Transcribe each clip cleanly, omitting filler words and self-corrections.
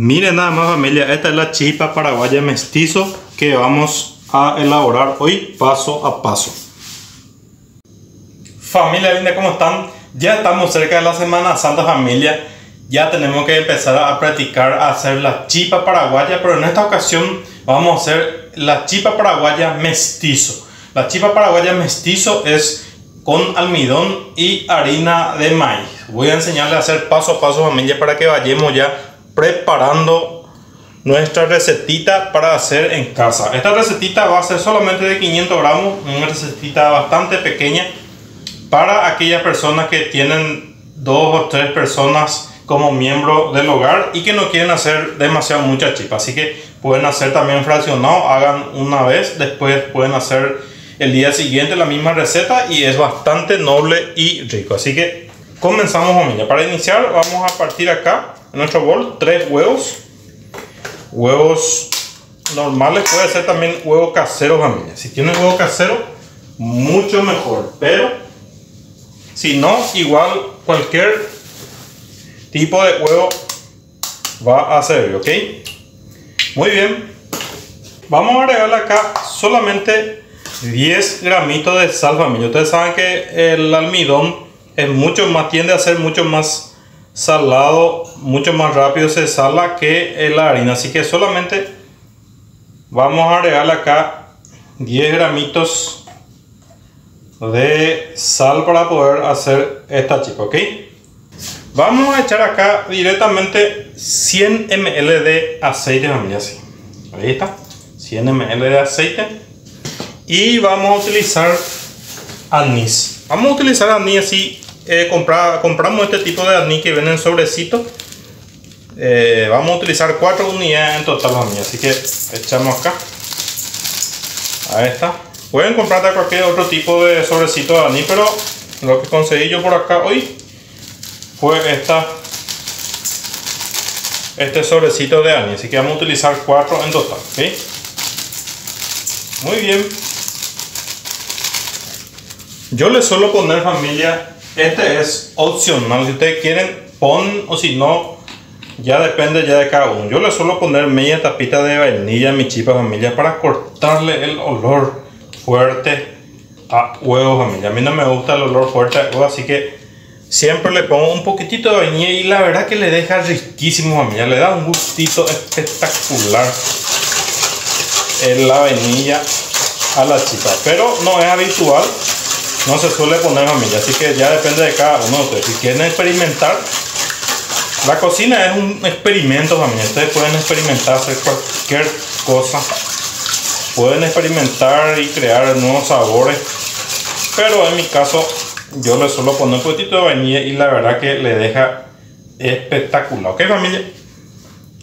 Miren nada más, familia, esta es la chipa paraguaya mestizo que vamos a elaborar hoy paso a paso. Familia linda, ¿cómo están? Ya estamos cerca de la Semana Santa, familia. Ya tenemos que empezar a practicar a hacer la chipa paraguaya, pero en esta ocasión vamos a hacer la chipa paraguaya mestizo. La chipa paraguaya mestizo es con almidón y harina de maíz. Voy a enseñarles a hacer paso a paso, familia, para que vayamos ya preparando nuestra recetita para hacer en casa. Esta recetita va a ser solamente de 500 gramos, una recetita bastante pequeña para aquellas personas que tienen 2 o 3 personas como miembro del hogar y que no quieren hacer demasiado mucha chipa. Así que pueden hacer también fraccionado, hagan una vez, después pueden hacer el día siguiente la misma receta y es bastante noble y rico. Así que comenzamos, familia. Para iniciar vamos a partir acá en nuestro bol 3 huevos normales, puede ser también huevo casero, familia. Si tienen huevo casero, mucho mejor, pero si no, igual cualquier tipo de huevo va a servir, ¿ok? Muy bien, vamos a agregarle acá solamente 10 gramitos de sal, familia. Ustedes saben que el almidón es mucho más, tiende a ser mucho más salado, mucho más rápido se sala que la harina, así que solamente vamos a agregarle acá 10 gramitos de sal para poder hacer esta chipa, ¿ok? Vamos a echar acá directamente 100 ml de aceite, familia, así. Ahí está, 100 ml de aceite. Y vamos a utilizar anís. Vamos a utilizar anís así. Compramos este tipo de anís que viene en sobrecito. Vamos a utilizar 4 unidades en total, familia. Así que echamos acá. Ahí está. Pueden comprar de cualquier otro tipo de sobrecito de anís, pero lo que conseguí yo por acá hoy fue este sobrecito de anís. Así que vamos a utilizar 4 en total, ¿okay? Muy bien. Yo le suelo poner, familia, este es opcional, si ustedes quieren ponen, o si no, ya depende ya de cada uno. Yo le suelo poner media tapita de vainilla a mi chipa, familia, para cortarle el olor fuerte a huevo, familia. A mí no me gusta el olor fuerte a huevo, así que siempre le pongo un poquitito de vainilla y la verdad que le deja riquísimo, familia. Le da un gustito espectacular la vainilla a la chipa, pero no es habitual. No se suele poner, familia, así que ya depende de cada uno de ustedes. Si quieren experimentar, la cocina es un experimento, familia. Ustedes pueden experimentar, hacer cualquier cosa. Pueden experimentar y crear nuevos sabores. Pero en mi caso, yo le suelo poner un poquitito de vainilla y la verdad que le deja espectacular. Ok, familia.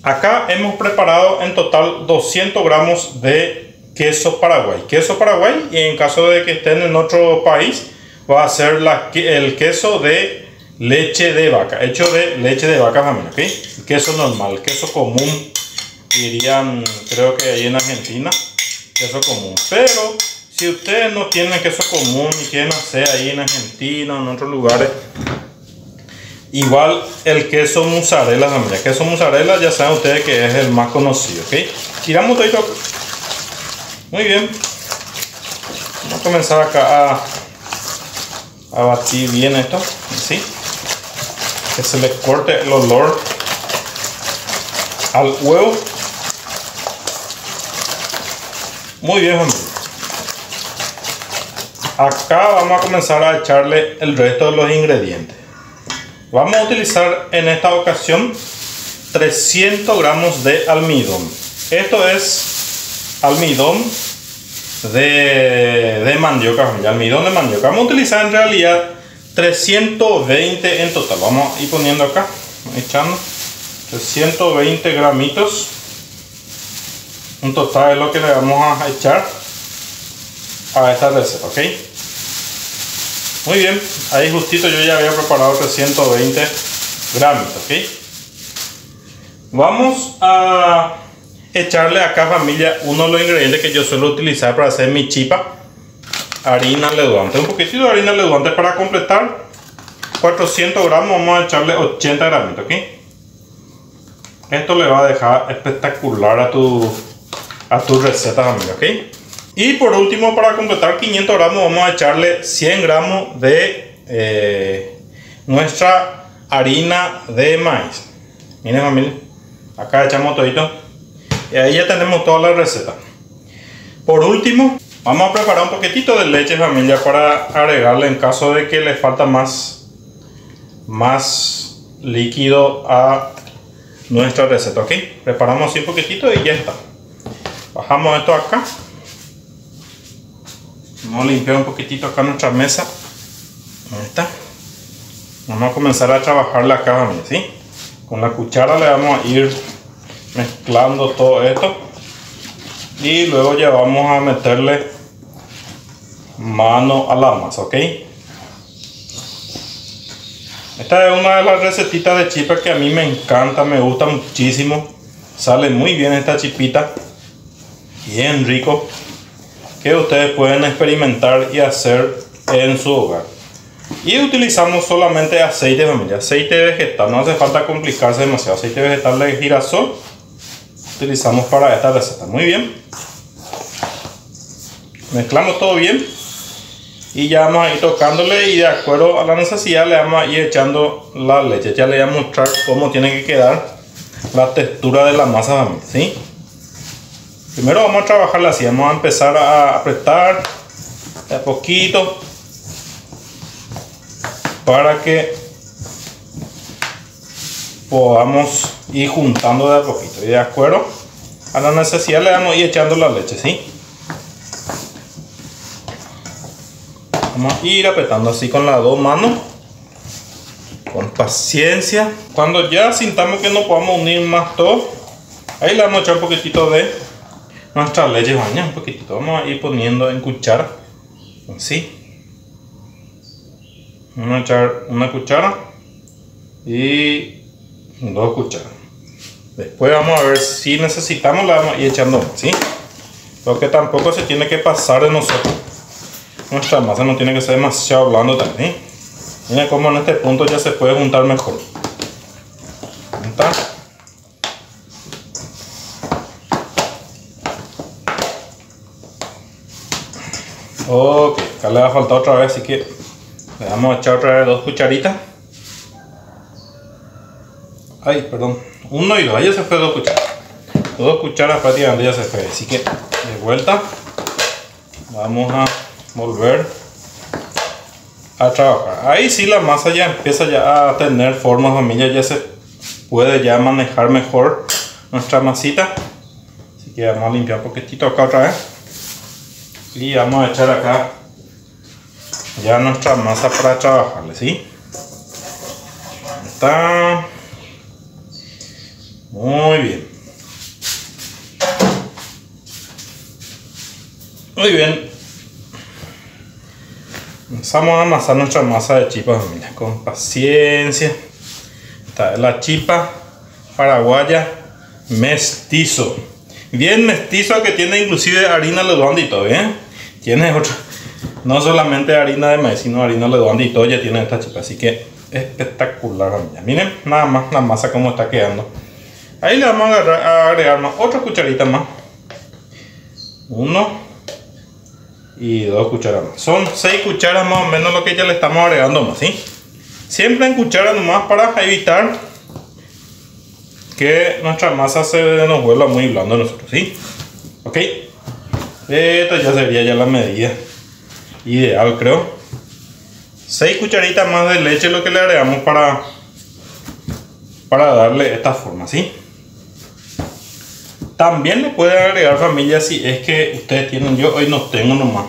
Acá hemos preparado en total 200 gramos de queso Paraguay. Queso Paraguay, y en caso de que estén en otro país, va a ser el queso de leche de vaca, hecho de leche de vaca, familia, ¿ok? El queso normal, queso común, dirían, creo que ahí en Argentina, queso común. Pero si ustedes no tienen queso común y quieren hacer ahí en Argentina o en otros lugares, igual el queso mozzarella, familia. Queso mozzarella ya saben ustedes que es el más conocido, ¿ok? Tiramos todo. Muy bien, vamos a comenzar acá a batir bien esto, así, que se le corte el olor al huevo. Muy bien, familia. Acá vamos a comenzar a echarle el resto de los ingredientes. Vamos a utilizar en esta ocasión 300 gramos de almidón. Esto es almidón de mandioca, familia. Almidón de mandioca. Vamos a utilizar en realidad 320 en total. Vamos a ir poniendo acá, echando 320 gramitos en total es lo que le vamos a echar a esta receta, ok. Muy bien, ahí justito yo ya había preparado 320 gramitos, ok. Vamos a echarle acá, familia, uno de los ingredientes que yo suelo utilizar para hacer mi chipa: harina leudante. Un poquitito de harina leudante para completar 400 gramos. Vamos a echarle 80 gramos, ¿ok? Esto le va a dejar espectacular a tu receta, familia, ¿ok? Y por último, para completar 500 gramos, vamos a echarle 100 gramos de nuestra harina de maíz. Miren, familia, acá echamos todito y ahí ya tenemos toda la receta. Por último, vamos a preparar un poquitito de leche, familia, para agregarle en caso de que le falta más líquido a nuestra receta, ¿ok? Preparamos así un poquitito y ya está. Bajamos esto acá. Vamos a limpiar un poquitito acá nuestra mesa. Ahí está. Vamos a comenzar a trabajarle acá, familia, ¿sí? Con la cuchara le vamos a ir mezclando todo esto. Y luego ya vamos a meterle mano a la masa, ¿ok? Esta es una de las recetitas de chipa que a mí me encanta, me gusta muchísimo. Sale muy bien esta chipita, bien rico, que ustedes pueden experimentar y hacer en su hogar. Y utilizamos solamente aceite, familia, aceite vegetal, no hace falta complicarse demasiado. Aceite vegetal de girasol utilizamos para esta receta. Muy bien, mezclamos todo bien y ya vamos a ir tocándole, y de acuerdo a la necesidad le vamos a ir echando la leche. Ya le voy a mostrar cómo tiene que quedar la textura de la masa, familia, ¿sí? Primero vamos a trabajarla así, vamos a empezar a apretar de a poquito para que podamos ir juntando de a poquito, y de acuerdo a la necesidad le vamos a ir echando la leche, ¿sí? Vamos a ir apretando así con las dos manos, con paciencia. Cuando ya sintamos que no podamos unir más todo, ahí le vamos a echar un poquitito de nuestra leche bañada, un poquitito. Vamos a ir poniendo en cuchara, así. Vamos a echar una cuchara y 2 cucharas. Después vamos a ver si necesitamos, la vamos a ir echando, ¿sí? Lo que tampoco se tiene que pasar de nosotros. Nuestra masa no tiene que ser demasiado blanda también. Miren cómo en este punto ya se puede juntar mejor. ¿Está? Ok, acá le va a faltar otra vez, así que le vamos a echar otra vez 2 cucharitas. Ay, perdón, 1 y 2, ya se fue 2 cucharas. 2 cucharas prácticamente ya se fue, así que de vuelta vamos a volver a trabajar. Ahí sí la masa ya empieza ya a tener forma, familia, ya se puede ya manejar mejor nuestra masita. Así que vamos a limpiar un poquitito acá otra vez y vamos a echar acá ya nuestra masa para trabajarle, ¿sí? Está muy bien, muy bien. Vamos a amasar nuestra masa de chipa, familia, con paciencia. Esta es la chipa paraguaya mestizo, bien mestizo, que tiene inclusive harina leudante y todo, bien. Tiene otra, no solamente harina de maíz, sino harina leudante y todo, ya tiene esta chipa, así que espectacular, familia. Miren nada más la masa como está quedando. Ahí le vamos a agregar más, otra cucharita más, 1 y 2 cucharas más. Son 6 cucharas más o menos lo que ya le estamos agregando más, ¿sí? Siempre en cuchara nomás, para evitar que nuestra masa se nos vuelva muy blanda nosotros, ¿sí? Ok, esta ya sería ya la medida ideal, creo. 6 cucharitas más de leche lo que le agregamos para darle esta forma, ¿sí? También le pueden agregar, familia, si es que ustedes tienen, yo hoy no tengo nomás,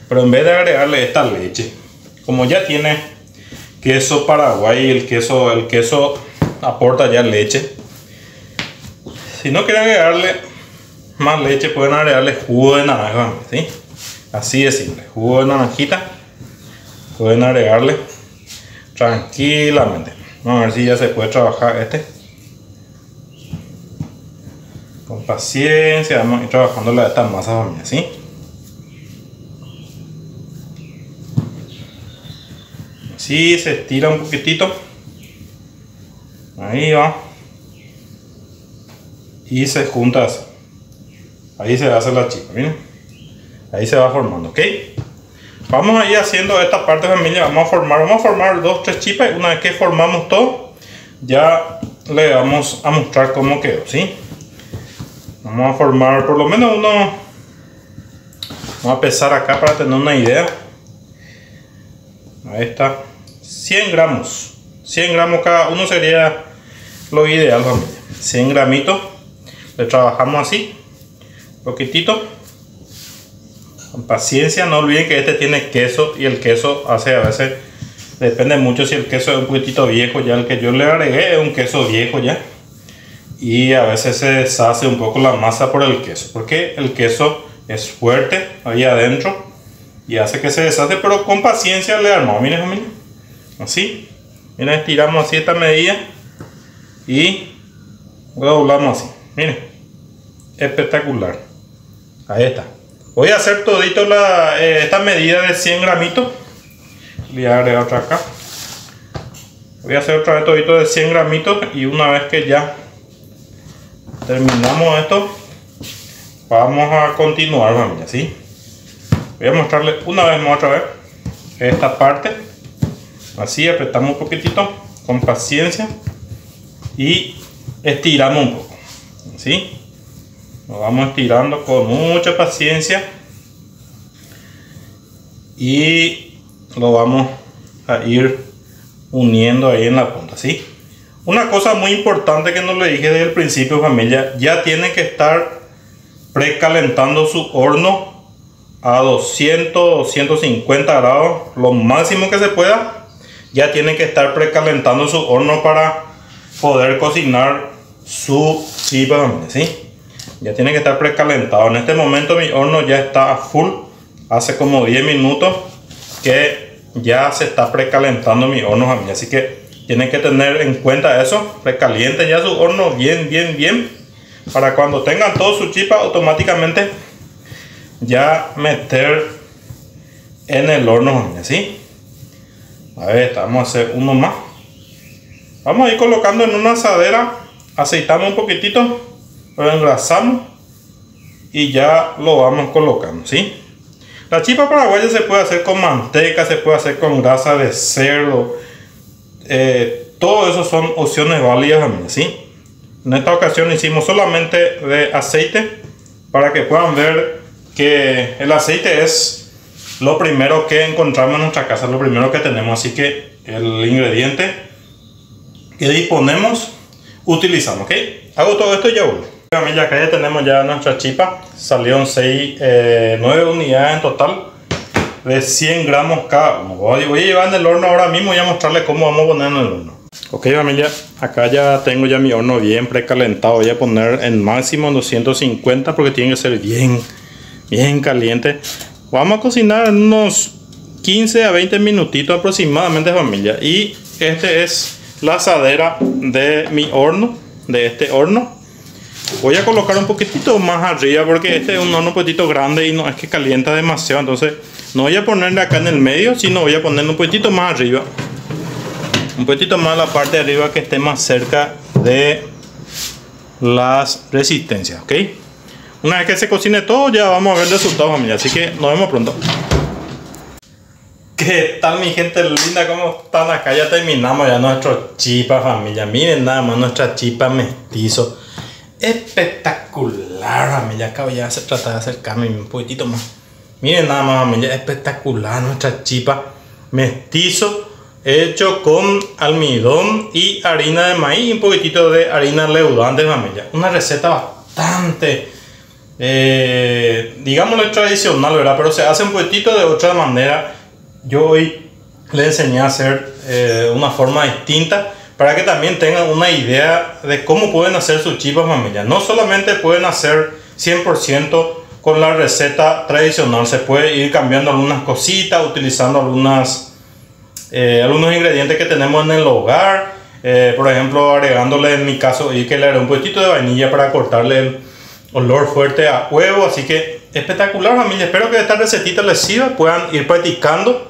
pero en vez de agregarle esta leche, como ya tiene queso paraguay, el queso aporta ya leche, si no quieren agregarle más leche, pueden agregarle jugo de naranja, ¿sí? Así de simple, jugo de naranjita pueden agregarle tranquilamente. Vamos a ver si ya se puede trabajar este. Con paciencia vamos a ir trabajando esta masa, familia, ¿sí? Así se estira un poquitito. Ahí va. y se junta así. Ahí se hace la chipa, miren. Ahí se va formando, ¿ok? Vamos a ir haciendo esta parte, familia. Vamos a formar 2 o 3 chipas. Y una vez que formamos todo, ya le vamos a mostrar cómo quedó, ¿sí? Vamos a formar por lo menos uno. Vamos a pesar acá para tener una idea. Ahí está. 100 gramos. 100 gramos cada uno sería lo ideal, familia. 100 gramitos. Le trabajamos así. Poquitito. Con paciencia. No olviden que este tiene queso. Y el queso hace a veces. Depende mucho si el queso es un poquitito viejo. Ya el que yo le agregué es un queso viejo ya. Y a veces se deshace un poco la masa por el queso. Porque el queso es fuerte ahí adentro. Y hace que se deshace. Pero con paciencia le armamos. Miren, familia. Así. Miren, estiramos así esta medida. Y lo doblamos así. Miren. Espectacular. Ahí está. Voy a hacer todito esta medida de 100 gramitos. Voy a agregar otra acá. Voy a hacer otra vez todito de 100 gramitos. Y una vez que ya terminamos esto, vamos a continuar, familia, ¿sí? Voy a mostrarles una vez más otra vez esta parte. Así apretamos un poquitito con paciencia y estiramos un poco, ¿sí? Nos vamos estirando con mucha paciencia y lo vamos a ir uniendo ahí en la punta, ¿sí? Una cosa muy importante que no le dije desde el principio, familia, ya tiene que estar precalentando su horno a 200 150 grados, lo máximo que se pueda. Ya tiene que estar precalentando su horno para poder cocinar su chipa, familia, ¿sí? Ya tiene que estar precalentado. En este momento mi horno ya está a full. Hace como 10 minutos que ya se está precalentando mi horno, familia. Así que tienen que tener en cuenta eso. Precalienten ya su horno bien. Para cuando tengan todo su chipa, automáticamente ya meter en el horno, familia, ¿sí? A ver, vamos a hacer uno más. Vamos a ir colocando en una asadera. Aceitamos un poquitito. Lo engrasamos y ya lo vamos colocando, ¿sí? La chipa paraguaya se puede hacer con manteca, se puede hacer con grasa de cerdo. Todo eso son opciones válidas, ¿sí? En esta ocasión hicimos solamente de aceite para que puedan ver que el aceite es lo primero que encontramos en nuestra casa, lo primero que tenemos. Así que el ingrediente que disponemos utilizamos, ¿ok? Hago todo esto y ya vuelvo. Familia, acá ya tenemos ya nuestra chipa. Salieron 9 unidades en total de 100 gramos cada uno. Voy a llevar en el horno ahora mismo y a mostrarles cómo vamos a poner en el horno. Ok, familia, acá ya tengo ya mi horno bien precalentado. Voy a poner en máximo 250 porque tiene que ser bien caliente. Vamos a cocinar en unos 15 a 20 minutitos aproximadamente, familia. Y este es la asadera de mi horno, de este horno. Voy a colocar un poquitito más arriba porque este es un horno un poquitito grande y no es que calienta demasiado. Entonces no voy a ponerle acá en el medio, sino voy a ponerle un poquitito más arriba. Un poquitito más a la parte de arriba que esté más cerca de las resistencias, ¿ok? Una vez que se cocine todo ya vamos a ver el resultado, familia. Así que nos vemos pronto. ¿Qué tal, mi gente linda? ¿Cómo están? Acá ya terminamos ya nuestro chipa, familia. Miren nada más nuestra chipa mestizo. Espectacular, familia. Acá ya se trata de acercarme un poquitito más. Miren nada más, familia. Espectacular nuestra chipa mestizo, hecho con almidón y harina de maíz y un poquitito de harina leudante, familia. Una receta bastante, digámosle tradicional, ¿verdad? Pero se hace un poquitito de otra manera. Yo hoy les enseñé a hacer una forma distinta, para que también tengan una idea de cómo pueden hacer sus chipas, familia. No solamente pueden hacer 100% con la receta tradicional, se puede ir cambiando algunas cositas, utilizando algunos ingredientes que tenemos en el hogar. Por ejemplo, agregándole, en mi caso, y que le haré un poquitito de vainilla para cortarle el olor fuerte a huevo. Así que espectacular, familia. Espero que esta recetita les sirva, puedan ir practicando.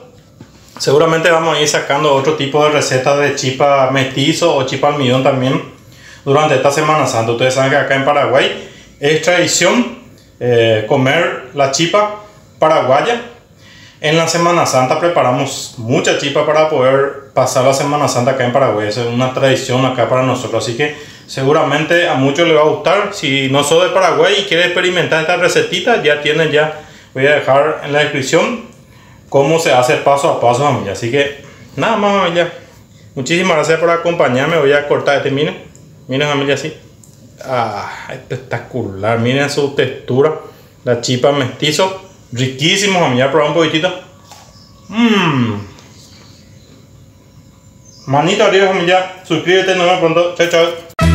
Seguramente vamos a ir sacando otro tipo de recetas de chipa mestizo o chipa almidón también durante esta Semana Santa. Ustedes saben que acá en Paraguay es tradición comer la chipa paraguaya. En la Semana Santa preparamos mucha chipa para poder pasar la Semana Santa acá en Paraguay. Es una tradición acá para nosotros, así que seguramente a muchos les va a gustar. Si no sos de Paraguay y quieres experimentar esta recetita, ya tienen, ya voy a dejar en la descripción cómo se hace paso a paso, familia. Así que nada más, familia, muchísimas gracias por acompañarme. Voy a cortar este, miren familia, así. Espectacular, miren su textura, la chipa mestizo, riquísimo, familia. Probar un poquitito. Manito arriba, familia, suscríbete, nos vemos pronto, chao chao.